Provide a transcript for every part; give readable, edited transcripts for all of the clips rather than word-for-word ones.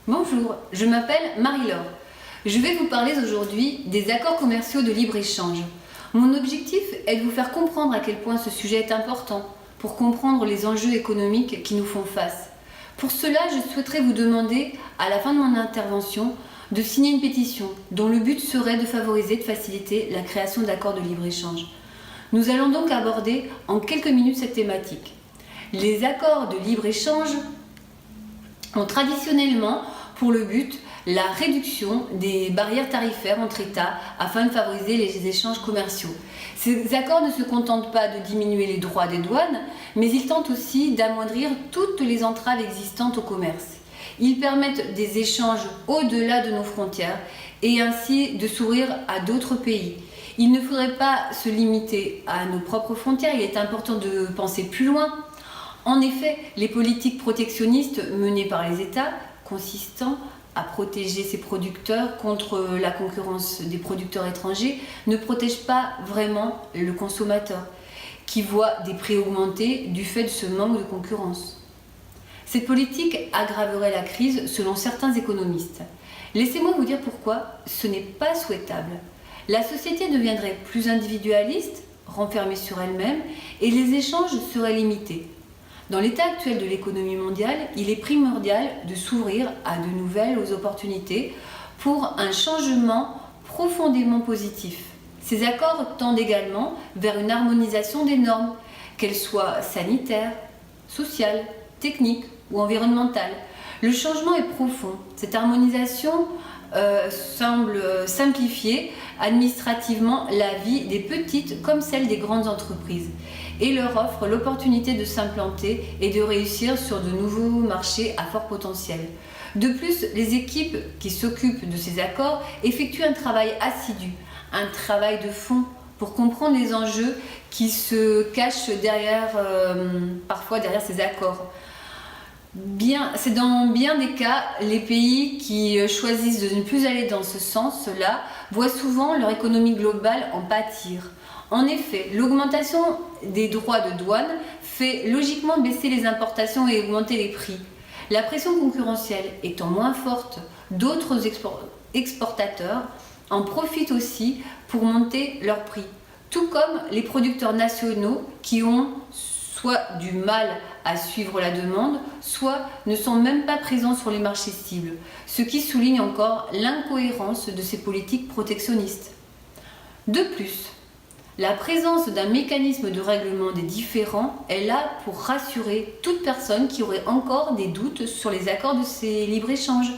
Bonjour, je m'appelle Marie-Laure. Je vais vous parler aujourd'hui des accords commerciaux de libre-échange. Mon objectif est de vous faire comprendre à quel point ce sujet est important pour comprendre les enjeux économiques qui nous font face. Pour cela, je souhaiterais vous demander, à la fin de mon intervention, de signer une pétition dont le but serait de favoriser, de faciliter la création d'accords de libre-échange. Nous allons donc aborder en quelques minutes cette thématique. Les accords de libre-échange ont traditionnellement pour le but la réduction des barrières tarifaires entre États afin de favoriser les échanges commerciaux. Ces accords ne se contentent pas de diminuer les droits des douanes, mais ils tentent aussi d'amoindrir toutes les entraves existantes au commerce. Ils permettent des échanges au-delà de nos frontières et ainsi de s'ouvrir à d'autres pays. Il ne faudrait pas se limiter à nos propres frontières, il est important de penser plus loin. En effet, les politiques protectionnistes menées par les États, consistant à protéger ses producteurs contre la concurrence des producteurs étrangers, ne protègent pas vraiment le consommateur, qui voit des prix augmenter du fait de ce manque de concurrence. Cette politique aggraverait la crise selon certains économistes. Laissez-moi vous dire pourquoi ce n'est pas souhaitable. La société deviendrait plus individualiste, renfermée sur elle-même, et les échanges seraient limités. Dans l'état actuel de l'économie mondiale, il est primordial de s'ouvrir à de nouvelles opportunités pour un changement profondément positif. Ces accords tendent également vers une harmonisation des normes, qu'elles soient sanitaires, sociales, techniques ou environnementales. Le changement est profond. Cette harmonisation semble simplifier administrativement la vie des petites comme celle des grandes entreprises et leur offre l'opportunité de s'implanter et de réussir sur de nouveaux marchés à fort potentiel. De plus, les équipes qui s'occupent de ces accords effectuent un travail assidu, un travail de fond pour comprendre les enjeux qui se cachent parfois derrière ces accords. C'est dans bien des cas, les pays qui choisissent de ne plus aller dans ce sens-là voient souvent leur économie globale en pâtir. En effet, l'augmentation des droits de douane fait logiquement baisser les importations et augmenter les prix. La pression concurrentielle étant moins forte, d'autres exportateurs en profitent aussi pour monter leurs prix, tout comme les producteurs nationaux qui ont soit du mal à suivre la demande, soit ne sont même pas présents sur les marchés cibles, ce qui souligne encore l'incohérence de ces politiques protectionnistes. De plus, la présence d'un mécanisme de règlement des différends est là pour rassurer toute personne qui aurait encore des doutes sur les accords de ces libre-échanges.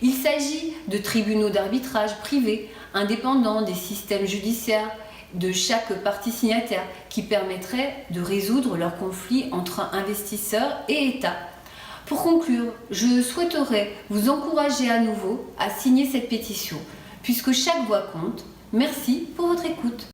Il s'agit de tribunaux d'arbitrage privés, indépendants des systèmes judiciaires, de chaque partie signataire qui permettrait de résoudre leurs conflits entre investisseurs et États. Pour conclure, je souhaiterais vous encourager à nouveau à signer cette pétition, puisque chaque voix compte. Merci pour votre écoute.